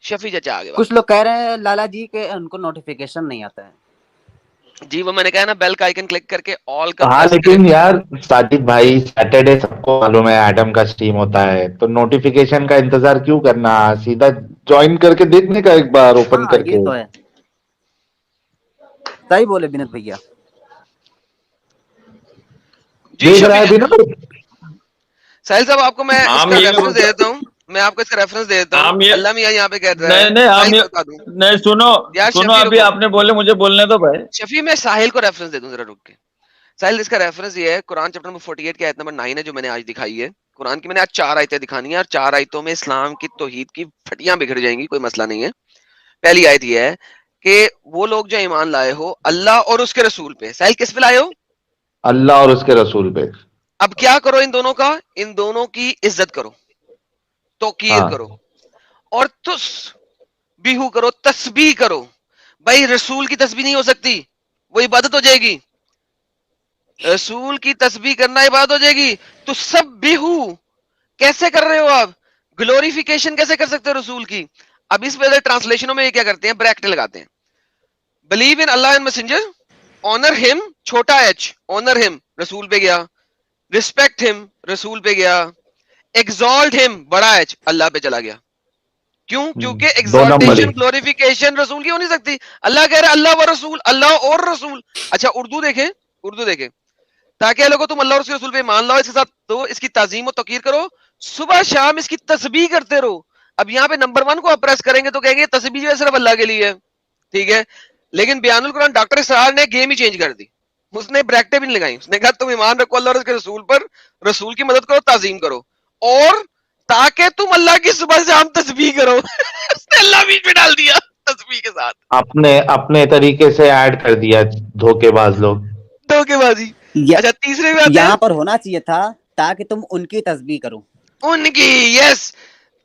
شفیع چچا آگے کچھ لوگ کہہ رہے ہیں لالا جی کہ ان کو نوٹیفیکیشن نہیں آتا ہے. جی وہ میں نے کہا نا بیل کا آئیکن کلک کر کے آل کا ہاں لیکن یار ساجد بھائی سیٹرڈے سب کو معلوم ہے ایڈم کا اسٹریم ہوتا ہے, تو نوٹیفیکیشن کا انتظار کیوں کرنا, سیدھا جوائن کر کے دیکھنے کا ایک بار اوپن کر یہ کے. تو ہے, صحیح بولے بنت بھیا. جی دیکھ رہا شفیع ہے بھی نا, ساحل صاحب آپ کو میں اس کا ریفرنس دے دیتا ہوں, میں آپ کو اس کا ریفرنس دے دیتا ہوں. اللہ میاں یہاں پہ کہتا ہے نہیں سنو ابھی آپ نے بولے مجھے بولنے دو بھائی. شفیع میں ساحل کو ریفرنس دے دوں ذرا رک کے. ساحل اس کا ریفرنس یہ ہے قرآن چیپٹر نمبر 48 کی آیت نمبر 9 ہے جو میں نے آج دکھائی ہے. قرآن کی میں نے آج 4 آیتیں دکھانی ہیں, اور 4 آیتوں میں اسلام کی توحید کی پھٹیاں بکھر جائیں گی, کوئی مسئلہ نہیں ہے. پہلی آیت یہ ہے کہ وہ لوگ جو ایمان لائے ہو اللہ اور اس کے رسول پہ. ساحل کس پہ لائے ہو؟ اللہ اور اس کے رسول پہ. اب کیا کرو ان دونوں کا, ان دونوں کی عزت کرو, توقیر ہاں کرو, اور تسبیح کرو, تسبیح کرو. بھائی رسول کی تسبیح نہیں ہو سکتی, وہ عبادت ہو جائے گی. رسول کی تسبیح کرنا عبادت ہو جائے گی. تو سبیحو کیسے کر رہے ہو آپ, گلوریفیکیشن کیسے کر سکتے ہو رسول کی؟ اب اس وجہ ٹرانسلیشنوں میں یہ کیا کرتے ہیں, بریکٹ لگاتے ہیں. Believe in Allah and messenger, owner ہم چھوٹا ایچ, آنر ہم رسول پہ گیا, رسپیکٹ ہم رسول پہ گیا, ایگزالٹ ہم بڑا ایچ اللہ پہ چلا گیا. کیوں؟ کیونکہ دو نمبر ایگزالٹیشن گلوریفیکیشن رسول کی ہو نہیں سکتی. اللہ کہہ رہے اللہ و رسول, اللہ اور رسول. اچھا اردو دیکھیں, اردو دیکھیں, تاکہ لوگوں تم اللہ اور اس کے رسول پہ ایمان لاؤ, اس کے ساتھ تو اس کی تعظیم و توقیر کرو, صبح شام اس کی تسبیح کرتے رہو. اب یہاں پہ نمبر 1 کو آپ پریس کریں گے تو کہیں گے تسبیح جو ہے صرف اللہ کے لیے ہے, ٹھیک ہے. لیکن بیان القرآن ڈاکٹر اسرار نے گیم ہی چینج کر دی. اس نے بریکٹیں بھی نہیں لگائی, اس نے کہا تم ایمان رکھو اللہ اور اس کے رسول پر, رسول کی مدد کرو, تعظیم کرو, اور تاکہ تم اللہ کی صبح سے ہم تسبیح کرو. اس نے اللہ بیچ میں ڈال دیا تسبیح کے ساتھ, اپنے طریقے سے ایڈ کر دیا دھوکے باز لوگ, دھوکے بازی. اچھا تیسرے میں آتے ہیں, یہاں پر ہونا چاہیے تھا تاکہ تم ان کی تسبیح کرو, ان کی. یس,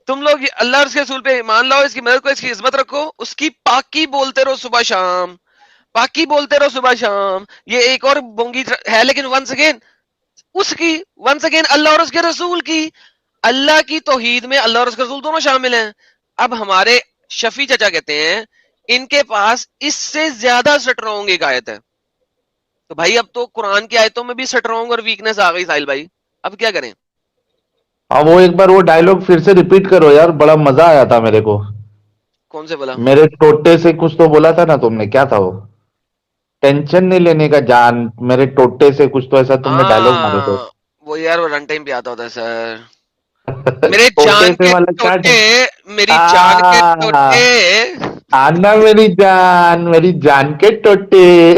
تم لوگ اللہ اور اس کے رسول پہ ایمان لاؤ, اس کی مدد کو, اس کی عظمت رکھو, اس کی پاکی بولتے رہو صبح شام, پاکی بولتے رہو صبح شام. یہ ایک اور بونگی ہے, لیکن ونس اگین اس کی, ونس اگین اللہ اور اس کے رسول کی. اللہ کی توحید میں اللہ اور اس کے رسول دونوں شامل ہیں. اب ہمارے شفیع چچا کہتے ہیں ان کے پاس اس سے زیادہ سٹرونگ ایک آیت ہے. تو بھائی اب تو قرآن کی آیتوں میں بھی سٹرونگ اور ویکنس آ گئی ساحل بھائی, اب کیا کریں؟ ہاں وہ ایک بار وہ ڈائلوگ پھر سے ریپیٹ کرو یار, بڑا مزہ آیا تھا میرے کو. کون سے بولا؟ میرے ٹوٹے سے کچھ تو بولا تھا نا تم نے, کیا تھا وہ, ٹینشن نہیں لینے کا جان, میرے ٹوٹے سے کچھ تو ایسا تم نے ڈائلوگ مارے تھے. وہ یار وہ رن ٹائم پہ آتا ہوتا ہے سر. میرے ٹوٹے جان سے کے والا کیا ٹوٹے, میری جان کے ٹوٹے. آنا میری جان کے ٹوٹے.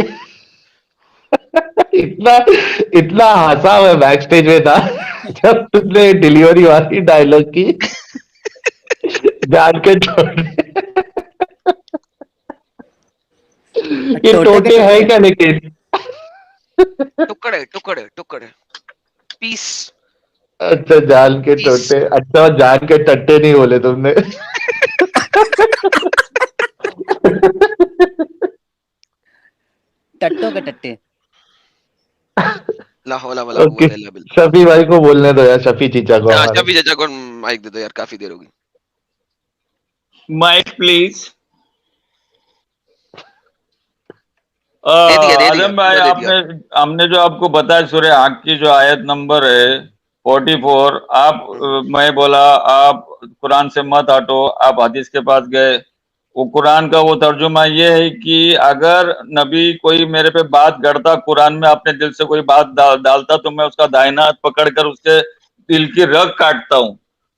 اتنا ہنسا میں بیک سٹیج میں تھا جب تم نے ڈیلیوری والی ڈائلگ کی, جان کے ٹوٹے. یہ ٹوٹے ہے کیا لیکن, ٹکڑے ٹکڑے ٹکڑے پیس. اچھا جان کے ٹوٹے, اچھا جان کے ٹٹے نہیں بولے تم نے. ٹٹوں کے ٹٹے. لا حول ولا قوت الا باللہ. شفیع بھائی کو بولنے دو یار, شفیع چچا کو ہمارے. شفیع چچا کو مائک دے دو یار, کافی دیر ہوگی. Mic please. اعظم بھائی ہم نے جو آپ کو بتایا سورہ حق کی جو آیت نمبر ہے 44, آپ میں بولا آپ قرآن سے مت ہٹو, آپ حدیث کے پاس گئے. وہ قرآن کا وہ ترجمہ یہ ہے کہ اگر نبی کوئی میرے پہ بات گڑتا قرآن میں, اپنے دل سے کوئی بات ڈالتا, تو میں اس کا دائنا ہاتھ پکڑ کر اس کے دل کی رگ کاٹتا ہوں.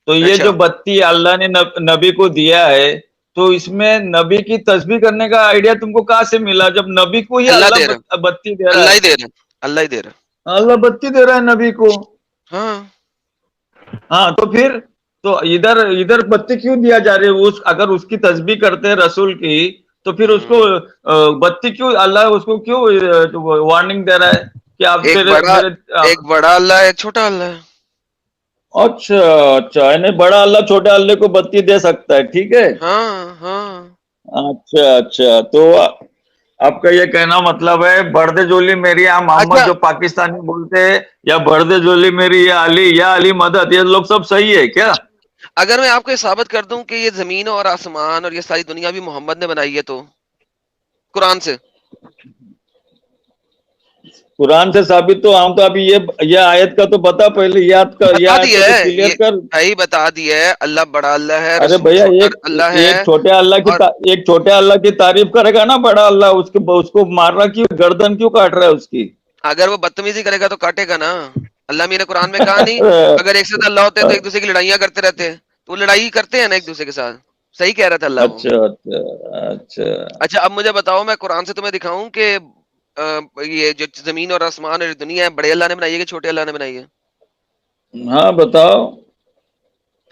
تو یہ جو بتی اللہ نے نبی کو دیا ہے, تو اس میں نبی کی تسبیح کرنے کا آئیڈیا تم کو کہاں سے ملا, جب نبی کو ہی اللہ بتی دے رہا ہے. اللہ ہی دے رہا ہے, اللہ بتی دے رہا ہے نبی کو. ہاں تو پھر تو ادھر بتی کیوں دیا جا رہی ہے؟ اگر اس کی تسبیح کرتے ہیں رسول کی, تو پھر اس کو بتی کیوں, اللہ اس کو کیوں وارننگ دے رہا ہے کہ آپ ایک بڑا اللہ ہے, ایک چھوٹا اللہ ہے. اچھا نہیں, بڑا اللہ چھوٹے اللہ کو بتی دے سکتا ہے, ٹھیک ہے. اچھا تو آپ کا یہ کہنا مطلب ہے بردے جولی میری یا محمد جو پاکستانی بولتے ہیں, یا بردے جولی میری یا علی مدد, یہ لوگ سب صحیح ہے کیا؟ اگر میں آپ کو یہ ثابت کر دوں کہ یہ زمین اور آسمان اور یہ ساری دنیا بھی محمد نے بنائی ہے تو قرآن سے قرآن سے ثابت تو ہم تو ابھی یہ آیت کا تو بتا پہلے یاد کر، یہ بتا آیت دیا کو تو ہے کلیئر یہ کر. بھائی، بتا دیا ہے اللہ بڑا اللہ ہے، ارے رسول بھیا چھوٹا اللہ ہے. ایک چھوٹے اللہ کی اور ایک چھوٹے اللہ کی تعریف کرے گا نا بڑا اللہ، اس کو مارنا کیوں، گردن کیوں کاٹ رہا ہے اس کی؟ اگر وہ بدتمیزی کرے گا تو کاٹے گا نا. اللہ میرے قرآن میں کہا نہیں اگر ایک ساتھ اللہ ہوتے ہیں تو ایک دوسرے کی لڑائیاں کرتے رہتے ہیں، تو وہ لڑائی کرتے ہیں نا ایک دوسرے کے ساتھ. صحیح کہہ رہا تھا اللہ وہ. اچھا اچھا اچھا. اچھا اب مجھے بتاؤ، میں قرآن سے تمہیں دکھاؤں کہ یہ جو زمین اور آسمان اور دنیا ہے بڑے اللہ نے بنائی ہے کہ چھوٹے اللہ نے بنائی ہے؟ ہاں بتاؤ.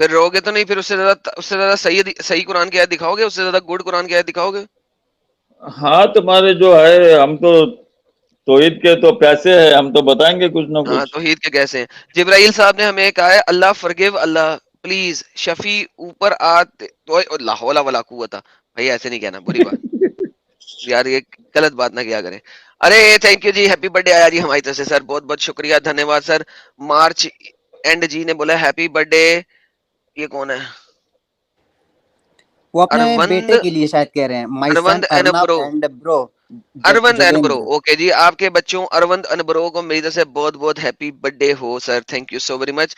پھر رو گے تو نہیں، پھر اس سے زیادہ صحیح قرآن کی آیت دکھاؤ گے، اس سے زیادہ گڈ قرآن کی آیت دکھاؤ گے؟ ہاں تمہارے جو ہے، ہم تو توحید کے تو پیسے ہیں، ہم تو بتائیں گے کچھ نہ ہاں کچھ. توحید کے کیسے ہیں؟ جبرائیل صاحب نے ہمیں کہا ہے اللہ فرگیو اللہ پلیز شفیع اوپر آتے تو لا حول ولا قوت. بھائی ایسے نہیں کہنا، بری بات یار، یہ غلط بات نہ کیا کریں. ارے تھینک یو جی، ہیپی برتھ ڈے آیا جی ہماری طرف سے سر، بہت بہت شکریہ، دھنیہ واد سر. مارچ اینڈ جی نے بولا ہیپی برتھ ڈے. یہ کون ہے؟ وہ اپنے اروند بیٹے کے لیے شاید کہہ رہے ہیں، مائی سن اروند این ارنب برو، اینڈ برو اروند این برو. جوگیندر. اوکے جی، آپ کے بچوں اروند ان برو کو میری طرف سے بہت بہت happy birth day who sir. Thank you so very much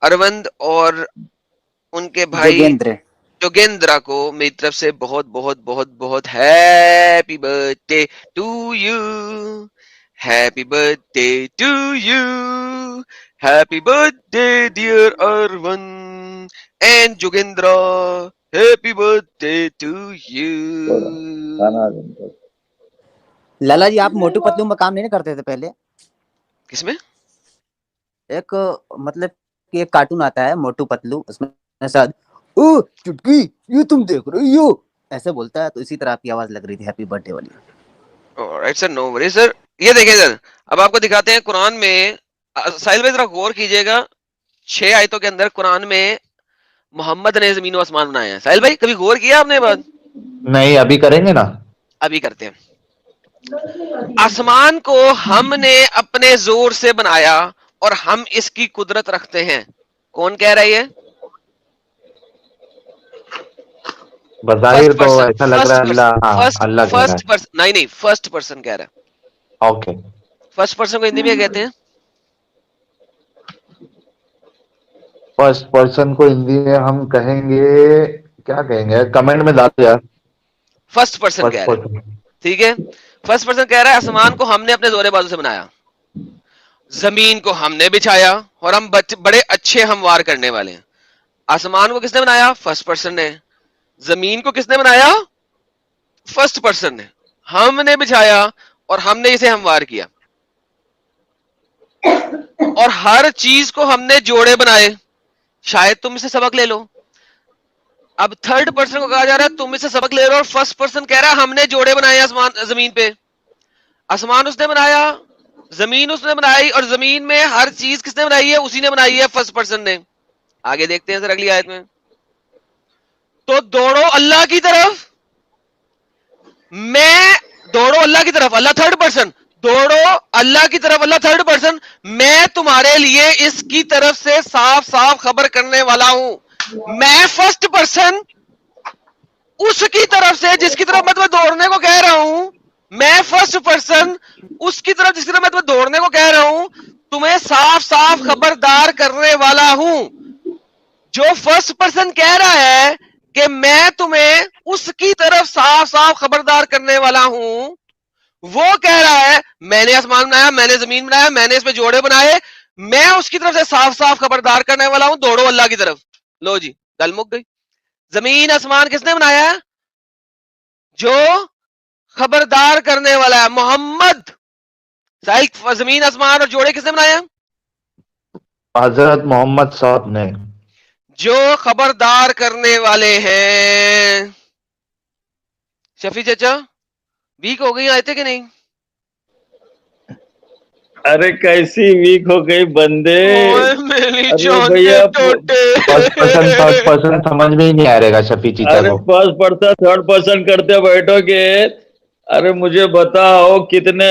Arvind. اور ان کے بھائی جوگیندر. جوگیندرا کو میری طرف سے بہت بہت بہت بہت happy birthday to you. Happy birthday to you, happy birthday dear Arun and Jogendra, happy birthday to you. کھانا لالا جی آپ موٹو پتلو میں کام نہیں کرتے تھے پہلے؟ کس میں؟ ایک مطلب کہ ایک کارٹون آتا ہے موٹو پتلو، اس میں ساتھ او چٹکی یہ تم دیکھ رہی ہو ایسے بولتا ہے، تو اسی طرح آپ کی آواز لگ رہی تھی ہیپی برتھ ڈے والی. رائٹ سر، نو وری سر. یہ دیکھیں سر، اب آپ کو دکھاتے ہیں قرآن میں. ساحل بھائی ذرا غور کیجئے گا، 6 آیتوں کے اندر قرآن میں محمد نے زمین و آسمان بنایا ہے. ساحل بھائی کبھی غور کیا آپ نے بات؟ نہیں ابھی کریں گے نا. ابھی کرتے ہیں. آسمان کو ہم نے اپنے زور سے بنایا اور ہم اس کی قدرت رکھتے ہیں. کون کہہ رہا ہے یہ؟ بظاہر تو ایسا لگ رہا ہے اللہ، ہاں اللہ کہہ رہا فرسٹ پرسن، نہیں فرسٹ پرسن کہہ رہا ہے. ہے. اوکے. فرسٹ پرسن کو ہندی میں کیا کہتے ہیں؟ فرسٹ پرسن کو ہندی میں ہم کہیں گے، کیا کہیں گے، کمنٹ میں ڈال دو یار. فرسٹ پرسن کہہ فرسٹ رہا ہے. پرسن. ٹھیک ہے، فرسٹ پرسن کہہ رہا ہے آسمان کو ہم نے اپنے زور بازو سے بنایا، زمین کو ہم نے بچھایا اور ہم بڑے اچھے ہموار کرنے والے ہیں. آسمان کو کس نے بنایا؟ فرسٹ پرسن نے. زمین کو کس نے بنایا؟ فرسٹ پرسن نے. ہم نے بچھایا اور ہم نے اسے ہموار کیا، اور ہر چیز کو ہم نے جوڑے بنائے. شاید تم اسے سبق لے لو. اب تھرڈ پرسن کو کہا جا رہا ہے تم اسے سبق لے لو، اور فرسٹ پرسن کہہ رہا ہے ہم نے جوڑے بنائے آسمان زمین پہ. آسمان اس نے بنایا، زمین اس نے بنائی، اور زمین میں ہر چیز کس نے بنائی ہے؟ اسی نے بنائی ہے، فرسٹ پرسن نے. آگے دیکھتے ہیں سر اگلی آیت میں. تو دوڑو اللہ کی طرف، دوڑو اللہ کی طرف، اللہ تھرڈ پرسن، دوڑو اللہ کی طرف، اللہ تھرڈ پرسن، میں تمہارے لیے اس کی طرف سے صاف صاف خبر کرنے والا ہوں. میں فرسٹ پرسن اس کی طرف سے جس کی طرف میں تمہیں دوڑنے کو کہہ رہا ہوں، میں فرسٹ پرسن اس کی طرف جس کی طرف میں تمہیں دوڑنے کو کہہ رہا ہوں، تمہیں صاف صاف خبردار کرنے والا ہوں. جو فرسٹ پرسن کہہ رہا ہے کہ میں تمہیں اس کی طرف صاف صاف خبردار کرنے والا ہوں، وہ کہہ رہا ہے میں نے آسمان بنایا، میں نے زمین بنایا، میں نے اس پہ جوڑے بنائے، میں اس کی طرف سے صاف صاف خبردار کرنے والا ہوں، دوڑو اللہ کی طرف. لو جی گل مک گئی. زمین آسمان کس نے بنایا ہے؟ جو خبردار کرنے والا ہے محمد. زمین آسمان اور جوڑے کس نے بنایا؟ حضرت محمد صاحب نے. جو خبردار کرنے والے ہیں. شفیع چچا ویک ہو گئی آئے تھے کہ نہیں؟ ارے کیسی ویک ہو گئی بندے. میری ارے جان کے بھیا ٹوٹے. فرسٹ پرسن تھرڈ پرسن سمجھ میں ہی نہیں آئے گا شفیع چیچا ارے کو. فرسٹ پرسن تھرڈ پرسن کرتے بیٹھو گے. ارے مجھے بتاؤ کتنے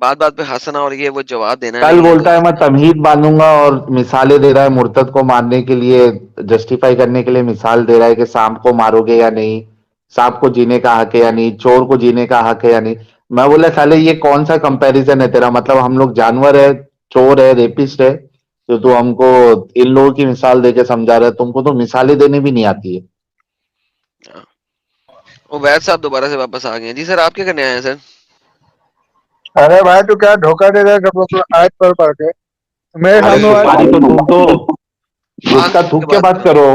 بات بات پہ ہنسنا اور یہ وہ جواب دینا کل نہیں ہے بولتا ہے تو میں تمہید باندھوں گا اور مثالیں دے رہا ہے مرتد کو مارنے کے لیے، جسٹیفائی کرنے کے لیے مثال دے رہا ہے کہ سانپ کو مارو گے یا نہیں، سانپ کو جینے کا حق ہے یا نہیں، چور کو جینے کا حق ہے یا نہیں. میں بولا سالے یہ کون سا کمپیریزن ہے تیرا؟ مطلب ہم لوگ جانور ہے، چور ہے، ریپسٹ ہے، تو ہم کو ان لوگوں کی مثال دے کے سمجھا رہا ہے. تم کو تو مثالیں دینے بھی نہیں آتی ہے. عبید صاحب دوبارہ سے واپس آ گئے ہیں. جی سر آپ کیا کرنے آئے ہیں سر؟ ارے بھائی تو کیا دھوکہ دے رہے سب آیت پڑھ کے میرے ارے سامنے سپاری تو تھوک دو، پان گٹکا تھوک تھوک کے بات کرو.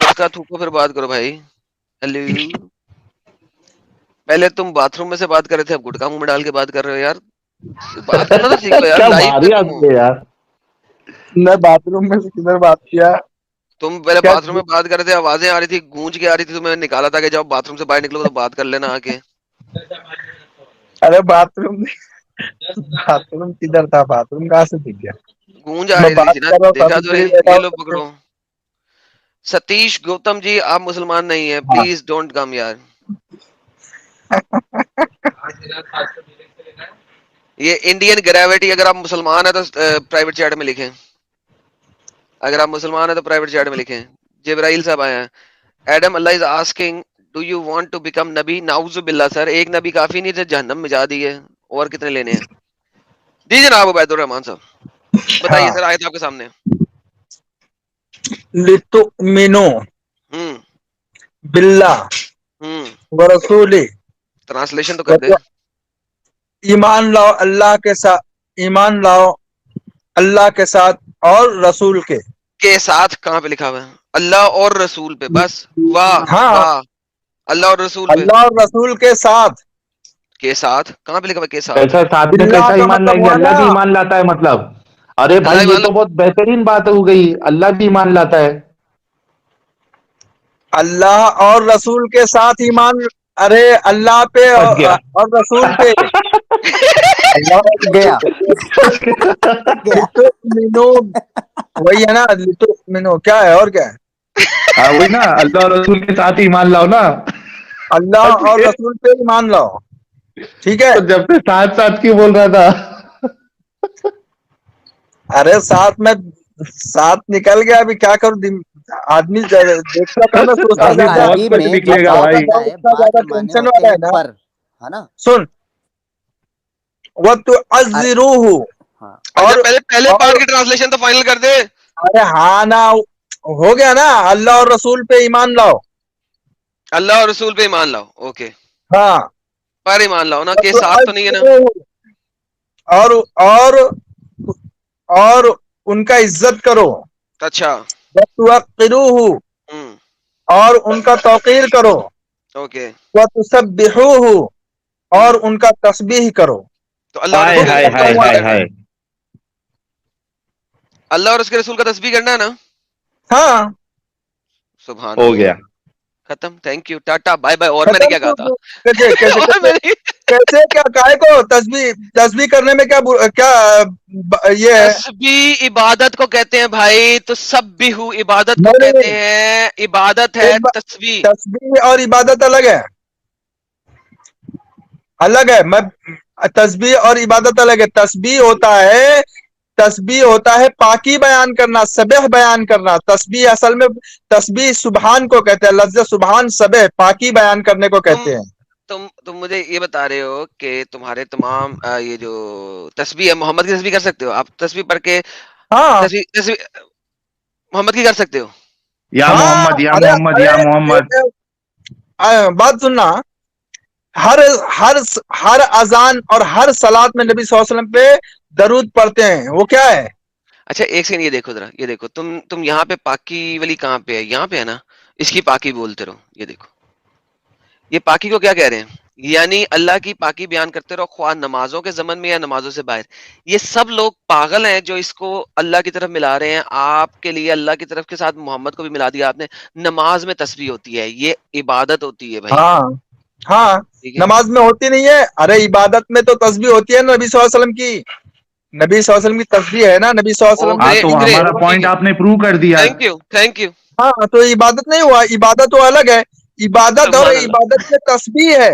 گٹکا تھوکو پھر بات کرو بھائی. ہیلو، پہلے تم باتھ روم میں سے بات کر رہے تھے، اب گٹکا منہ میں ڈال کے بات کر رہے ہو یار. بات کرنا تو سیکھو یار، کیا لائف پہ بھاری تم ہو. آدمی ہے یار. میں باتھ روم میں سے کدھر بات کیا؟ تم پہلے کیا باتھ روم میں بات کر رہے تھے، آوازیں آ رہی تھی، گونج کے آ رہی تھی، تو میں نے نکالا تھا کہ جب باتھ روم سے باہر نکلو تو بات کر لینا آ کے. ارے باتھ روم کدھر تھا؟ باتھ روم کہاں سے دکھ گیا؟ گونج آ میں رہی بات تھی نا، کر رہا ہوں دیکھا سبھی تو فری نہیں. بیٹھا یہ ہوں لو سب پکڑو. ستیش گوتم جی آپ مسلمان نہیں ہیں، ہاں پلیز ڈونٹ کم یار. یہ انڈین گریوٹی، اگر آپ مسلمان ہیں تو پرائیویٹ چیٹ میں لکھیں. اگر آپ مسلمان ہیں تو پرائیویٹ چیٹ میں لکھیں. جبرائیل صاحب آئے ہیں. Adam Allah is asking do you want to become نبی؟ ناؤز باللہ سر، ایک نبی کافی نہیں تھے، جہنم میں جا دیے، اور کتنے لینے ہیں؟ جی جناب عبید الرحمان صاحب بتائیے ہاں سر، آیت آپ کے سامنے. لتؤمنو ہوں باللہ ہوں ورسولہ، ٹرانسلیشن تو کر دے. ایمان لاؤ اللہ کے ساتھ، ایمان لاؤ اللہ کے ساتھ اور رسول کے ساتھ کہاں پہ لکھا ہوا ہے؟ اللہ اور رسول پہ بس. واہ ہاں واہ. اللہ اور رسول پہ. اللہ اور رسول کے ساتھ. کے ساتھ کہاں پہ لکھا ہوا ہے؟ کے ساتھ. کیسا ساتھ میں باللہ کیسا کا ایمان مطلب لائیں گے؟ ہوا اللہ نا بھی ایمان لاتا ہے مطلب؟ ارے اللہ بھائی یہ ایمان. تو بہت بہترین بات ہو گئی، اللہ بھی ایمان لاتا ہے. اللہ اور رسول کے ساتھ ایمان. ارے اللہ پہ پھنس گیا. اور رسول پہ. اللہ گیا گیا. لتؤمنو، وہی ہے نا، لتؤمنو کیا ہے اور کیا ہے؟ ہاں وہی نا، اللہ اور رسول کے ساتھ ایمان لاؤ نا. اللہ اور رسول پہ ایمان لاؤ. ٹھیک ہے. تو جب سے ساتھ ساتھ کیوں بول رہا تھا؟ ارے ساتھ میں ساتھ نکل گیا، ابھی کیا کروں؟ آدمی دیکھتا تھا میں سوچتا ابھی زیادہ بہت عربی کچھ میں نکلے جب گا با بھائی. بنتا ہے، اتنا با زیادہ کے معنی ٹینشن ہوتے والا ہیں ہے نا. پر، ہے نا. سن، وَتُعَزِّرُوهُ، ہاں اچھا اور پہلے اور پارٹ کی ٹرانسلیشن تو فائنل کر دے. ارے ہاں نا، ہو گیا نا، اللہ اور رسول پہ ایمان لاؤ. اللہ اور رسول پہ ایمان لاؤ، اوکے. ہاں. پر ایمان لاؤ نا، کے ساتھ تو نہیں ہے نا. وَتُعَزِّرُوهُ، اور ان کا عزت کرو. اچھا. وَتُوَقِّرُوهُ، ہوں اور ان کا توقیر کرو. اوکے. وَتُسَبِّحُوهُ، اور ان کا تسبیح کرو. تو اللہ اور اس ہائے کے ہائے رسول کا ہائے تسبیح ہائے کرنا ہائے. ہے. اللہ اور اس کے رسول کا تسبیح کرنا ہے نا. ہاں سبحان ہو اللہ. گیا. ختم. Thank you, ta ta bye bye. اور میں نے ختم. کیا کہا تھا؟ کیسے کیسے اور کیسے میں نے کیسے کیا کائے کو تسبیح کرنے میں کیا یہ ہے؟ تسبیح عبادت کو کہتے ہیں بھائی، تو سب بھی عبادت کو نہیں کہتے نہیں، ہیں. عبادت ہے ایک بات، تسبیح. تسبیح اور عبادت الگ ہے. الگ ہے. میں تسبیح اور عبادت الگ ہے. تسبیح ہوتا ہے پاکی بیان کرنا، سبح بیان کرنا. تسبیح اصل میں تسبیح سبحان کو کہتے ہیں. لفظ سبحان سبح پاکی بیان کرنے کو تم کہتے ہیں. تم مجھے یہ بتا رہے ہو کہ تمہارے تمام یہ جو تسبیح ہے، محمد کی تسبیح کر سکتے ہو آپ؟ تسبیح پڑھ کے ہاں تسبیح محمد کی کر سکتے ہو؟ یا ہاں. محمد یا ارے محمد یا محمد. بات سننا، ہر ہر ہر اذان اور ہر صلات میں نبی صلی اللہ علیہ وسلم پہ درود پڑھتے ہیں. وہ کیا ہے؟ اچھا ایک سیکنڈ، یہ دیکھو ذرا، یہ دیکھو. تم یہاں پہ پاکی والی کہاں پہ ہے؟ یہاں پہ ہے نا. اس کی پاکی بولتے رہو. یہ دیکھو، یہ پاکی کو کیا کہہ رہے ہیں؟ یعنی اللہ کی پاکی بیان کرتے رہو، خواہ نمازوں کے ضمن میں یا نمازوں سے باہر. یہ سب لوگ پاگل ہیں جو اس کو اللہ کی طرف ملا رہے ہیں. آپ کے لیے اللہ کی طرف کے ساتھ محمد کو بھی ملا دیا آپ نے. نماز میں تسبیح ہوتی ہے، یہ عبادت ہوتی ہے بھائی. ہاں ہاں. ٹھیک ہے. نماز میں ہوتی نہیں ہے. ارے عبادت میں تو تسبیح ہوتی ہے نا نبی صلی اللہ علیہ وسلم کی. نبی صلی اللہ علیہ وسلم کی تسبیح ہے نا. نبی صلی اللہ علیہ وسلم ہاں اوکے تو گریٹ، ہمارا ٹھیک پوائنٹ ہے. آپ نے پروو کر دیا. Thank you thank you. ہاں تو عبادت نہیں ہوا. عبادت تو الگ ہے. عبادت اور سبحان اللہ. عبادت میں تسبیح ہے.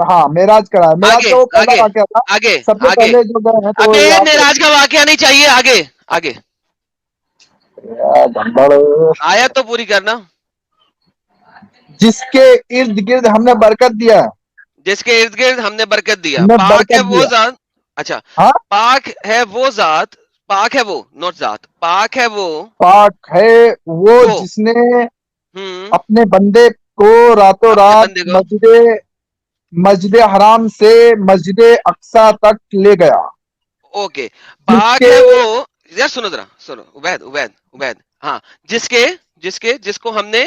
ہاں معراج کرا ہے. معراج آگے کا وہ پہلا آگے واقعہ تھا, آگے سب سے آگے. پہلے جو گئے ہیں تو ابے یہاں پہ معراج کا واقعہ نہیں چاہیے, آگے آگے آیت تو پوری کرنا. جس کے ارد گرد ہم نے برکت دیا ہے, جس کے ارد گرد ہم نے برکت دیا. ہم نے پاک ہے برکت وہ دیا. ذات, اچھا ہاں پاک ہے وہ ذات, پاک ہے وہ نوٹ ذات, پاک ہے وہ پاک ہے وہ جو جس نے ہوں اپنے بندے کو راتوں اپنے رات بندے کو مسجد حرام سے مسجد اقصی تک لے گیا. اوکے. جس پاک کے ہے وہ, یار سنو ذرا سنو, عبید ہاں, جس کو ہم نے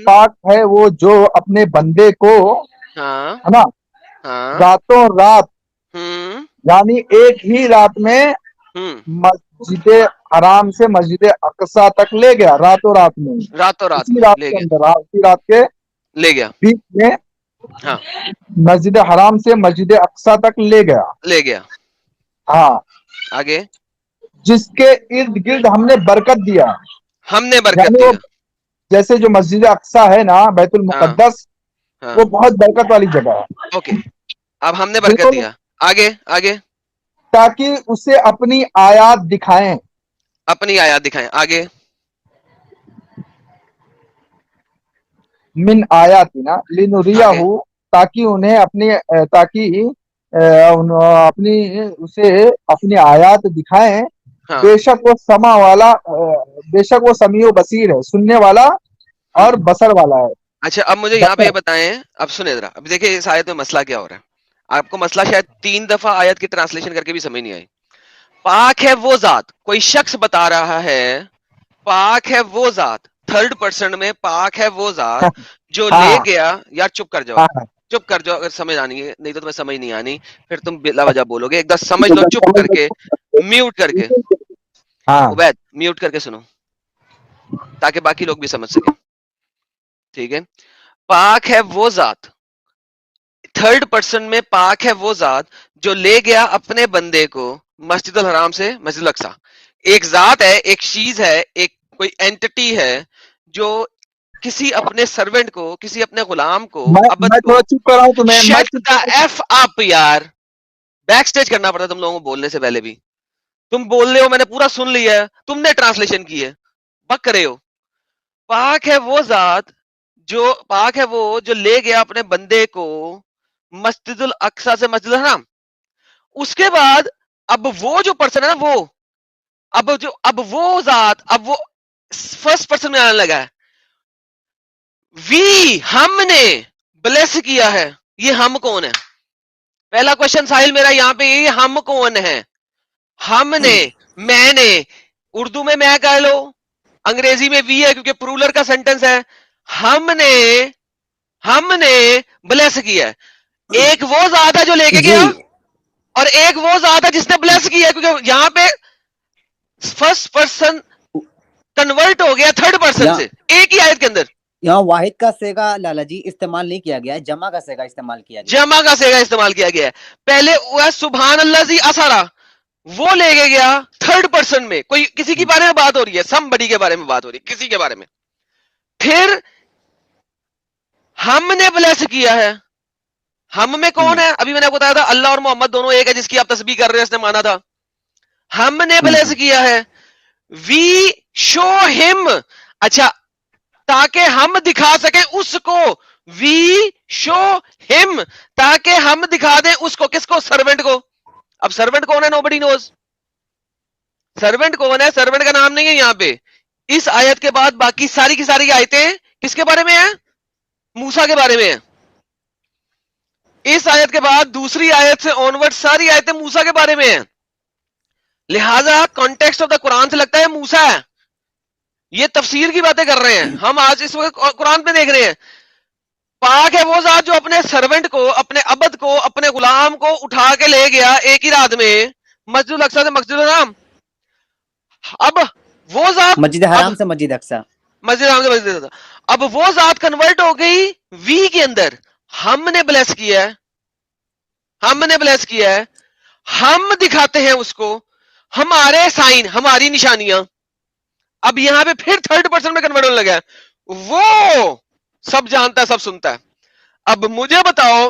پاک ہے وہ جو اپنے بندے کو, ہاں ہے نا, ہاں راتوں رات ہوں یعنی ایک ہی رات میں ہوں مسجد حرام سے مسجد اقصی تک لے گیا, راتوں رات میں, راتوں رات اسی میں رات لے کے گیا, اندر, اسی رات کے لے گیا, بیچ میں ہاں مسجد حرام سے مسجد اقصی تک لے گیا. لے گیا. ہاں, آگے جس کے ارد گرد ہم نے برکت دیا, ہم نے برکت یعنی وہ دیا. جیسے جو مسجد اقصی ہے نا, بیت ہاں المقدس, ہاں وہ بہت برکت والی جگہ ہے. اوکے. اب ہم نے برکت بالکل, دیا. آگے آگے تاکہ اسے اپنی آیات دکھائیں. اپنی آیات دکھائیں. آگے من آیاتنا لنریہ, آگے تاکہ انہیں اپنی اسے اپنی آیات دکھائیں. ہاں بے شک وہ سما والا, بے شک وہ سمیع و بصیر ہے, سننے والا اور بصر والا ہے. اچھا اب مجھے یہاں پہ یہ بصر, بتائیں, اب سنیں ذرا, اب دیکھیں اس آیت میں مسئلہ کیا ہو رہا ہے. آپ کو مسئلہ شاید 3 دفعہ آیت کی ٹرانسلیشن کر کے بھی سمجھ نہیں آئی. پاک ہے وہ ذات, کوئی شخص بتا رہا ہے پاک ہے وہ ذات, تھرڈ پرسن میں پاک ہے وہ ذات جو لے ہاں گیا. یار چپ کر جاؤ, ہاں چپ کر جاؤ, اگر سمجھ آنی ہے, نہیں تو تمہیں سمجھ نہیں آنی, پھر تم بلا وجہ بولو گے. ایک دم سمجھ لو, چپ کر کے, میوٹ کر کے. ہاں عبید میوٹ کر کے سنو تاکہ باقی لوگ بھی سمجھ سکیں. ٹھیک ہے, پاک ہے وہ ذات, تھرڈ پرسن میں پاک ہے وہ ذات جو لے گیا اپنے بندے کو مسجد الحرام سے مسجد الاقصی. ایک ذات ہے, ایک چیز ہے, ایک کوئی اینٹی ہے جو کسی اپنے سرونٹ کو, کسی اپنے غلام کو, عبد میں کو, تھوڑا چپ کر رہا ہوں, تو میں شٹ دا ایف اپ یار, بیک سٹیج کرنا پڑتا تم لوگوں کو بولنے سے پہلے بھی. تم بول رہے ہو, میں نے پورا سن لیا ہے, تم نے ٹرانسلیشن کی ہے, بک رہے ہو. پاک ہے وہ ذات جو, پاک ہے وہ جو لے گیا اپنے بندے کو مسجد الاقصی سے مسجد الحرام. اس کے بعد اب وہ جو پرسن ہے نا, وہ اب وہ ذات, اب وہ فرسٹ پرسن میں آنے لگا ہے. ہم نے بلیس کیا ہے. یہ ہم کون ہے؟ پہلا کوشچن ساحل میرا یہاں پہ, یہ ہم کون ہے؟ ہم نے, میں نے, اردو میں کہہ لو, انگریزی میں وی ہے کیونکہ پرولر کا سینٹنس ہے. ہم نے بلیس کیا ہے. ایک وہ ذات ہے جو لے کے جی گیا, اور ایک وہ ذات ہے جس نے بلیس کیا ہے, کیونکہ یہاں پہ فرسٹ پرسن کنورٹ ہو گیا تھرڈ پرسن سے ایک ہی آیت کے اندر. یہاں واحد کا سیگا لالا جی استعمال نہیں کیا گیا ہے, جمع کا سیگا استعمال کیا گیا. جمع کا سیگا استعمال کیا گیا ہے. پہلے وہ سبحان اللہ زی اسرا, وہ لے کے گیا تھرڈ پرسن میں, کوئی کسی کے بارے میں بات ہو رہی ہے, سم بڑی کے بارے میں بات ہو رہی ہے, کسی کے بارے میں. پھر ہم نے بلیس کیا ہے. ہم میں کون ہے؟ ابھی میں نے آپ کو بتایا تھا اللہ اور محمد دونوں ایک ہے, جس کی آپ تسبیح کر رہے ہیں, اس نے مانا تھا. ہم نے بلیس کیا ہے. وی شو ہم, اچھا تاکہ ہم دکھا سکیں اس کو. وی شو ہم, تاکہ ہم دکھا دیں اس کو. کس کو؟ سرونٹ کو. اب سرونٹ کون ہے؟ نوبڈی نوز. سرونٹ کون ہے؟ سرونٹ کا نام نہیں ہے یہاں پہ. اس آیت کے بعد باقی ساری کی ساری آیتیں کس کے بارے میں ہیں؟ موسیٰ کے بارے میں ہیں. اس آیت کے بعد دوسری آیت سے آنورڈ ساری آیتیں موسیٰ کے بارے میں ہیں. لہذا کانٹیکسٹ آف دا قرآن سے لگتا ہے موسیٰ ہے. یہ تفسیر کی باتیں کر رہے ہیں, ہم آج اس وقت قرآن پہ دیکھ رہے ہیں. پاک ہے وہ ذات جو اپنے سرونٹ کو, اپنے عبد کو, اپنے غلام کو اٹھا کے لے گیا ایک ہی رات میں مسجد الاقصی سے مسجد الحرام. اب وہ ذات, مسجد حرام سے مسجد اقصی, مسجد الحرام سے مسجد الحرام, اب وہ ذات کنورٹ ہو گئی وی کے اندر. ہم نے بلیس کیا ہے, ہم نے بلیس کیا ہے, ہم دکھاتے ہیں اس کو, ہمارے سائن, ہماری نشانیاں. اب یہاں پہ پھر تھرڈ پرسن میں کنورٹ ہونے لگا ہے. وہ سب جانتا ہے, سب سنتا ہے. اب مجھے بتاؤ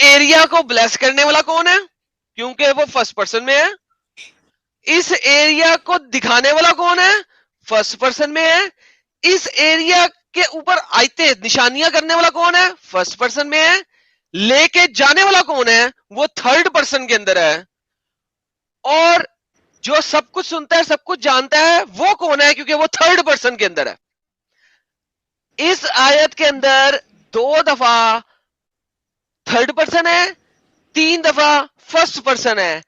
ایریا کو بلیس کرنے والا کون ہے؟ کیونکہ وہ فرسٹ پرسن میں ہے. اس ایریا کو دکھانے والا کون ہے؟ فرسٹ پرسن میں ہے. اس ایریا کے اوپر آیتیں نشانیاں کرنے والا کون ہے؟ فرسٹ پرسن میں ہے. لے کے جانے والا کون ہے؟ وہ تھرڈ پرسن کے اندر ہے. اور جو سب کچھ سنتا ہے سب کچھ جانتا ہے وہ کون ہے؟ کیونکہ وہ تھرڈ پرسن کے اندر ہے. اس آیت کے اندر 2 دفعہ تھرڈ پرسن ہے, 3 دفعہ فرسٹ پرسن ہے.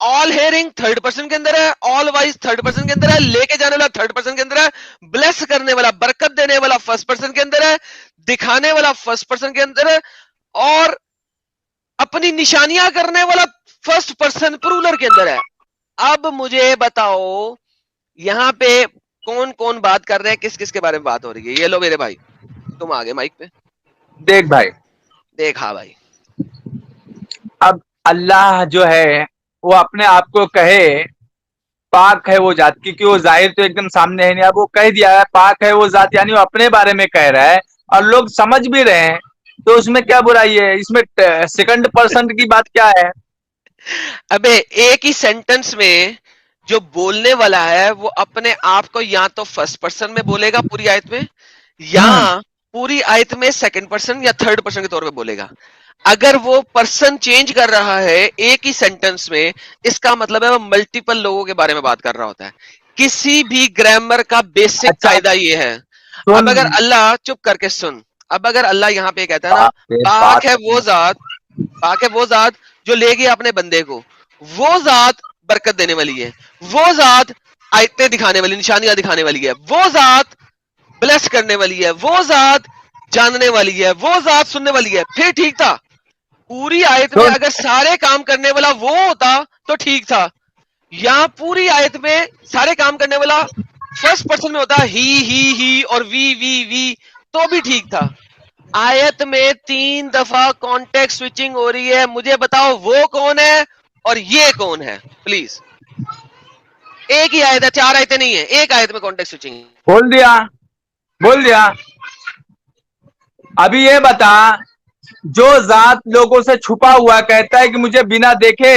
آل ہیئرنگ تھرڈ پرسن کے اندر ہے, آل وائز تھرڈ پرسن کے اندر ہے, لے کے جانے والا تھرڈ پرسن کے اندر ہے, بلیس کرنے والا برکت دینے والا فرسٹ پرسن کے اندر ہے, دکھانے والا فرسٹ پرسن کے اندر ہے, اور اپنی نشانیاں کرنے والا فرسٹ پرسن پرولر کے اندر ہے. اب مجھے بتاؤ یہاں پہ کون کون بات کر رہے ہیں, کس کس کے بارے میں بات ہو رہی ہے؟ یہ لو میرے بھائی, تم آگے مائک پہ دیکھ بھائی, دیکھا بھائی. اب اللہ جو ہے وہ اپنے آپ کو کہے پاک ہے وہ ذات, کیونکہ وہ ظاہر تو ایک دم سامنے ہے نہیں, اب وہ کہہ دیا ہے پاک ہے وہ ذات, یعنی وہ اپنے بارے میں کہہ رہا ہے اور لوگ سمجھ بھی رہے ہیں, تو اس میں کیا برائی ہے؟ اس میں سیکنڈ پرسن کی بات کیا ہے؟ ابے ایک ہی سینٹنس میں جو بولنے والا ہے وہ اپنے آپ کو یا تو فرسٹ پرسن میں بولے گا پوری آیت میں, یا پوری آیت میں سیکنڈ پرسن یا تھرڈ پرسن کے طور پہ بولے گا. اگر وہ پرسن چینج کر رہا ہے ایک ہی سینٹنس میں, اس کا مطلب ہے وہ ملٹیپل لوگوں کے بارے میں بات کر رہا ہوتا ہے. کسی بھی گرامر کا بیسک اچھا قاعدہ یہ ہے. اب اگر اللہ, چپ کر کے سن, اب اگر اللہ یہاں پہ کہتا ہے نا پاک ہے وہ ذات, پاک ہے وہ ذات جو لے گیا اپنے بندے کو, وہ ذات برکت دینے والی ہے, وہ ذات آیتیں دکھانے والی, نشانیاں دکھانے والی ہے, وہ ذات بلیس کرنے والی ہے, وہ ذات جاننے والی ہے, وہ ذات سننے والی ہے, پھر ٹھیک تھا. پوری آیت میں اگر سارے کام کرنے والا وہ ہوتا تو ٹھیک تھا. یہاں پوری آیت میں سارے کام کرنے والا فرسٹ پرسن میں ہوتا, ہی اور وی تو بھی ٹھیک تھا. آیت میں 3 دفعہ کانٹیکٹ سوئچنگ ہو رہی ہے. مجھے بتاؤ وہ کون ہے اور یہ کون ہے پلیز. ایک ہی آیت ہے, 4 آیتیں نہیں ہیں, ایک آیت میں کانٹیکٹ سوئچنگ. بول دیا. ابھی یہ بتا, جو ذات لوگوں سے چھپا ہوا کہتا ہے کہ مجھے بنا دیکھے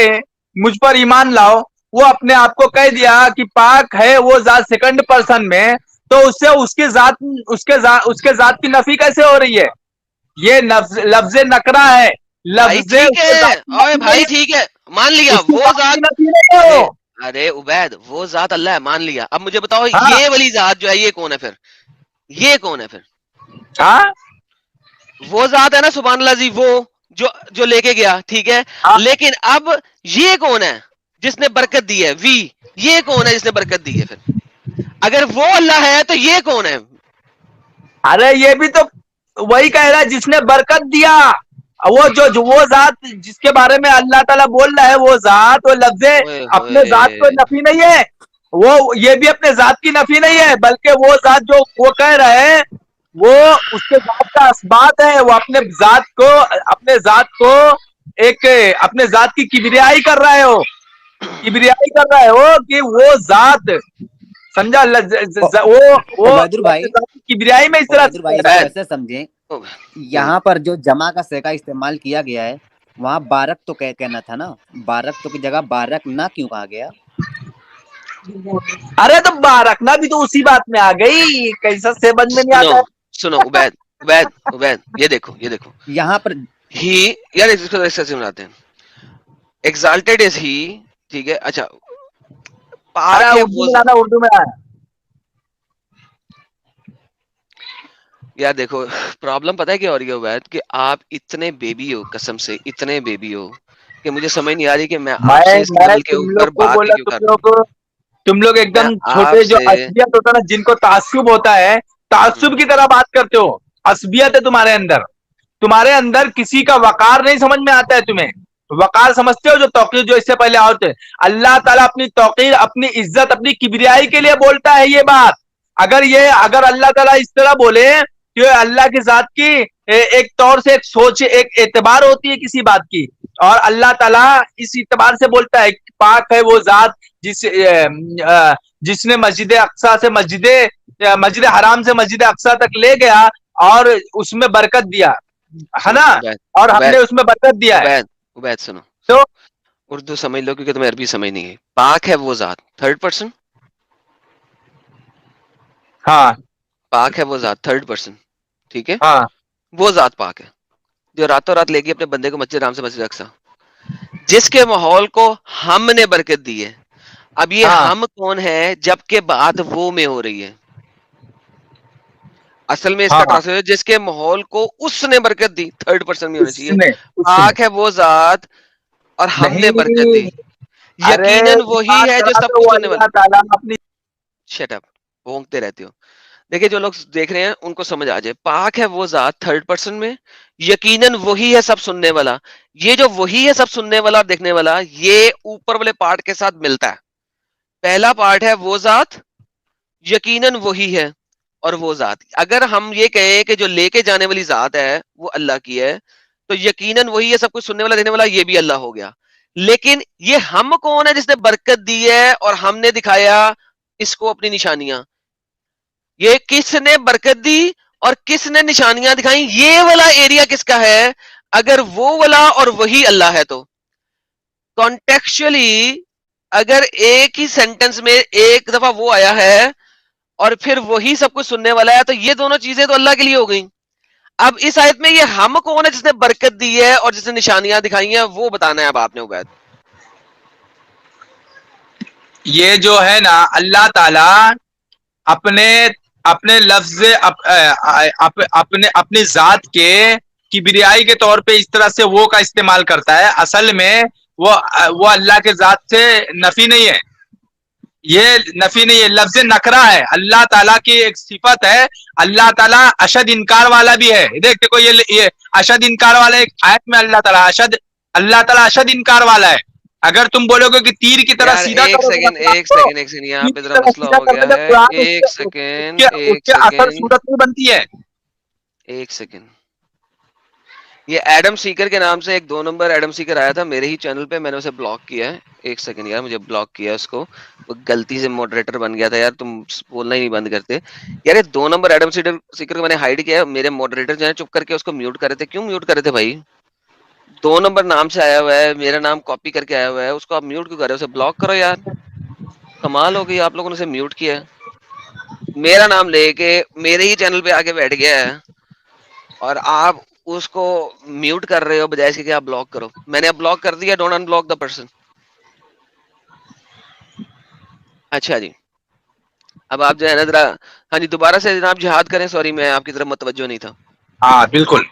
مجھ پر ایمان لاؤ, وہ اپنے آپ کو کہہ دیا کہ پاک ہے وہ ذات سیکنڈ پرسن میں, تو اس سے اس کے ذات کی نفی کیسے ہو رہی ہے؟ یہ لفظ نکرا ہے, بھائی لفظ ٹھیک ہے, اوے بھائی ٹھیک ہے, مان لیا وہ ذات. ارے عبید وہ ذات اللہ ہے, مان لیا. اب مجھے بتاؤ یہ والی ذات جو ہے یہ کون ہے پھر؟ یہ کون ہے پھر؟ وہ ذات ہے نا سبحان اللہ جی, وہ جو لے کے گیا, ٹھیک ہے, لیکن اب یہ کون ہے جس نے برکت دی ہے؟ یہ کون ہے جس نے برکت دی ہے؟ پھر اگر وہ اللہ ہے تو یہ کون ہے؟ ارے یہ بھی تو وہی کہہ رہا ہے جس نے برکت دیا, وہ ذات جس کے بارے میں اللہ تعالیٰ بول رہا ہے, وہ ذات, وہ لفظ اپنے ذات کو نفی نہیں ہے, وہ یہ بھی اپنے ذات کی نفی نہیں ہے, بلکہ وہ ذات جو وہ کہہ رہے ہیں وہ اس کے ذات کا اثبات ہے. وہ اپنے ذات کو ایک اپنے ذات کی کبریائی کر رہا ہے, وہ کہ وہ ذات سمجھا, وہ عبید بھائی, کبریائی میں اس طرح عبید بھائی اس کو ایسے سمجھیں, یہاں پر جو جمع کا صیغہ استعمال کیا گیا ہے وہاں بارک تو کہنا تھا نا, بارک تو کی جگہ بارک نہ کیوں کہا گیا؟ ارے تو رکھنا بھی تو اسی بات میں آ گئی, کیسا سمجھ میں نہیں آتا ہے. سنو عبید یہ دیکھو یہاں پر ہی یار اس کو ایسے سمجھاتے ہیں, ایگزالٹڈ از ہی, ٹھیک ہے. اچھا پاک ہے وہ, اردو میں آیا. یار دیکھو پرابلم پتہ ہے کیا ہو رہی ہے عبید, کہ آپ اتنے بیبی ہو, قسم سے اتنے بیبی ہو کہ مجھے سمجھ نہیں آ رہی کہ میں آپ سے اس لیول کے اوپر بات ہی کیوں کر رہا ہوں. تم لوگ ایک دم چھوٹے جو عصبیت ہوتا ہے نا, جن کو تعصب ہوتا ہے, تعصب کی طرح بات کرتے ہو. عصبیت ہے تمہارے اندر کسی کا وقار نہیں سمجھ میں آتا ہے. تمہیں وقار سمجھتے ہو جو توقیر, جو اس سے پہلے ہوتے. اللہ تعالیٰ اپنی توقیر, اپنی عزت, اپنی کبریائی کے لیے بولتا ہے یہ بات. اگر اللہ تعالیٰ اس طرح بولے کہ اللہ کی ذات کی ایک طور سے ایک سوچ, ایک اعتبار ہوتی ہے کسی بات کی, اور اللہ تعالیٰ اس اعتبار سے بولتا ہے پاک ہے وہ ذات جس نے مسجد اقصی سے مسجد حرام سے مسجد اقصی تک لے گیا, اور اس میں برکت دیا ہے نا, عبید اور ہم نے عبید اس میں برکت دیا ہے. عبید عبید سنو, تو اردو سمجھ لو کیونکہ تمہیں عربی سمجھ نہیں گئی. پاک ہے وہ ذات, تھرڈ پرسن. ہاں پاک ہے وہ ذات, تھرڈ پرسن. ٹھیک ہے, ہاں وہ ذات پاک ہے جو راتوں رات لے گی اپنے بندے کو مسجد حرام سے مسجد اقصی, جس کے ماحول کو ہم نے برکت دی ہے. اب یہ ہاں ہم کون ہے جب کہ بات وہ میں ہو رہی ہے. اصل میں اس کا ہاں ٹرانسلیشن جس کے ماحول کو اس نے برکت دی, تھرڈ پرسن میں ہونا اس چاہیے. نے اس نے پاک ہے وہ ذات اور ہم نے برکت دی, نہیں, ارے یقیناً وہی دماغ ہے جو چڑھا سب تو کچھ وہ سننے والا. اللہ تعالیٰ اپنی شٹ اپ, بھونکتے رہتے ہو. دیکھیں جو لوگ دیکھ رہے ہیں ان کو سمجھ آ جائے. پاک ہے وہ ذات تھرڈ پرسن میں, یقیناً وہی ہے سب سننے والا. یہ جو وہی ہے سب سننے والا اور دیکھنے والا, یہ اوپر والے پارٹ کے ساتھ ملتا ہے. پہلا پارٹ ہے وہ ذات, یقیناً وہی ہے اور وہ ذات. اگر ہم یہ کہیں کہ جو لے کے جانے والی ذات ہے وہ اللہ کی ہے, تو یقیناً وہی ہے سب کچھ سننے والا دیکھنے والا, یہ بھی اللہ ہو گیا. لیکن یہ ہم کون ہے جس نے برکت دی ہے اور ہم نے دکھایا اس کو اپنی نشانیاں؟ یہ کس نے برکت دی اور کس نے نشانیاں دکھائیں, یہ والا ایریا کس کا ہے؟ اگر وہ والا اور وہی اللہ ہے تو کانٹیکچولی اگر ایک ہی سینٹنس میں ایک دفعہ وہ آیا ہے اور پھر وہی سب کچھ سننے والا ہے, تو یہ دونوں چیزیں تو اللہ کے لیے ہو گئیں. اب اس آیت میں یہ ہم کون ہے جس نے برکت دی ہے اور جس نے نشانیاں دکھائی ہیں, وہ بتانا ہے اب آپ نے عبید. یہ جو ہے نا اللہ تعالیٰ اپنے اپنے لفظ اپنے اپنی ذات کے کبریائی کے طور پہ اس طرح سے وہ کا استعمال کرتا ہے. اصل میں وہ اللہ کے ذات سے نفی نہیں ہے, یہ نفی نہیں ہے, لفظ نکرا ہے. اللہ تعالیٰ کی ایک صفت ہے, اللہ تعالیٰ اشد انکار والا بھی ہے. دیکھ دیکھو یہ اشد انکار والا ایک آیت میں اللہ تعالیٰ اشد انکار والا ہے. اگر تم بولو گے کہ تیر کی طرح یار سیدھا ایک کرو گے سیکنڈ قرآن ایک کو, سیکنڈ ایک سیکنڈ, یہاں تیر پہ کی ذرا طرح مسئلہ سیدھا ہو کر گیا دے ہے. قرآن, ایک اس سیکنڈ کے اس ایک کے اثر سیکنڈ صورت نہیں بنتی ہے. ایک سیکنڈ. یہ ایڈم سیکر کے نام سے ایک 2 نمبر ایڈم سیکر آیا تھا میرے ہی چینل پہ, میں نے اسے بلاک کیا ہے. ایک سیکنڈ یار, مجھے بلاک کیا اس کو, وہ غلطی سے ماڈریٹر بن گیا تھا. یار تم بولنا ہی نہیں بند کرتے یار. یہ 2 نمبر ایڈم سیکر کو میں نے ہائیڈ کیا ہے. میرے ماڈریٹر جو ہے چپ کر کے اس کو میوٹ کر رہے تھے. کیوں میوٹ کر رہے تھے بھائی؟ 2 نمبر نام سے آیا ہوا ہے, میرا نام کاپی کر کے آیا ہوا ہے, اس کو آپ میوٹ کیوں کر رہے ہو؟ اسے بلاک کرو یار. کمال ہو گئی, آپ لوگوں نے اسے میوٹ کیا ہے. میرا نام لے کے میرے ہی چینل پہ آگے بیٹھ گیا ہے اور آپ اس کو میوٹ کر رہے ہو بجائے اس کے کہ آپ بلاک کرو. میں نے اب بلاک کر دیا, don't in block the person. اچھا جی, اب آپ جو ہے نا ذرا, ہاں جی دوبارہ سے جناب جہاد کریں. سوری میں آپ کی طرف متوجہ نہیں تھا. ہاں بالکل.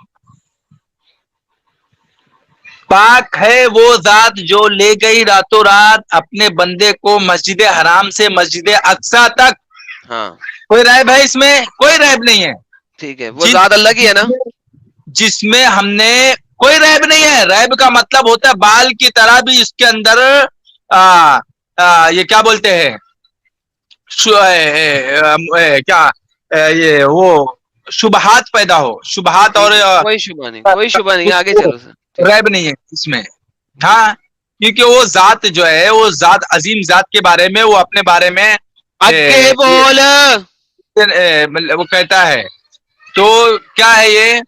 پاک ہے وہ ذات جو لے گئی راتوں رات اپنے بندے کو مسجد حرام سے مسجد اقصی تک. ہاں کوئی ریب ہے اس میں؟ کوئی ریب نہیں ہے. ٹھیک ہے, وہ ذات اللہ کی ہے نا. جس میں ہم نے کوئی ریب نہیں ہے. ریب کا مطلب ہوتا ہے بال کی طرح بھی اس کے اندر یہ کیا بولتے ہیں, کیا یہ وہ شبہات پیدا ہو, شبہات. ٹھیک اور ہے, کوئی شبہ نہیں, کوئی شبہ نہیں, آگے چلو سر. ٹھیک ہے. ریب نہیں ہے اس میں. ہاں کیونکہ وہ ذات جو ہے, وہ ذات عظیم ذات کے بارے میں, وہ اپنے بارے میں اگے بول. وہ کہتا ہے. تو کیا ہے یہ,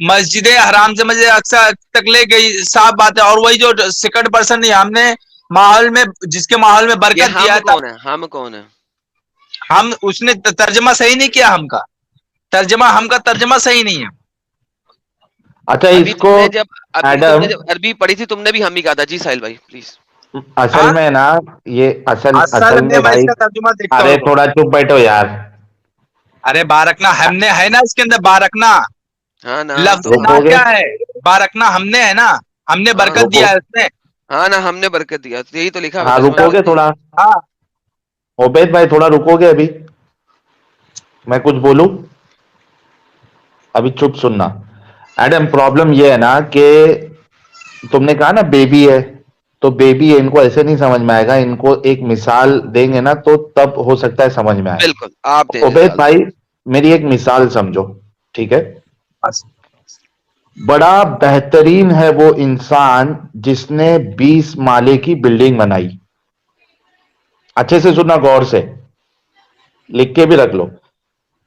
مسجد حرام سے مسجد اقصی تک لے گئی, صاف بات ہے. اور وہی جو سیکنڈ پرسن ہم نے ماحول میں, جس کے ماحول میں یہ برکت دیا ہم ہے, کون ہے؟ ہم کون ہے؟ ہم اس نے ترجمہ صحیح نہیں کیا. ہم کا ترجمہ صحیح نہیں ہے. اچھا ابھی اس تم کو نے ایڈم جب عربی پڑھی تھی تم نے بھی ہم ہی کہا تھا. جی ساحل بھائی پلیز. اصل ہاں میں نا, یہ اصل اصل میں میں اس بھائی, کا ترجمہ دیکھتا ارے ہوں. تھوڑا چپ بیٹھو یار. ارے بارکنا ہم نے ہے نا اس کے اندر, بارکنا ہاں نا لفظ تو نا رکو گے, کیا ہے, بارکنا ہم نے ہے نا, ہم نے ہاں برکت رکو, دیا ہے اس میں. ہاں نا, ہم نے برکت دیا, یہی تو لکھا ہوا ہاں ترجمہ رکو میں. گے تھوڑا, ہاں عبید بھائی تھوڑا رکو گے ابھی, میں کچھ بولوں ابھی, چپ سننا. ایڈم پرابلم یہ ہے نا کہ تم نے کہا نا بیبی ہے, تو بیبی ہے, ان کو ایسے نہیں سمجھ میں آئے گا. ان کو ایک مثال دیں گے نا تو تب ہو سکتا ہے سمجھ میں آئے. بالکل آپ دیں عبید مثال. بھائی میری ایک مثال سمجھو, ٹھیک ہے. بس. بڑا بہترین ہے وہ انسان جس نے 20 مالے کی بلڈنگ بنائی. اچھے سے سننا, غور سے لکھ کے بھی رکھ لو.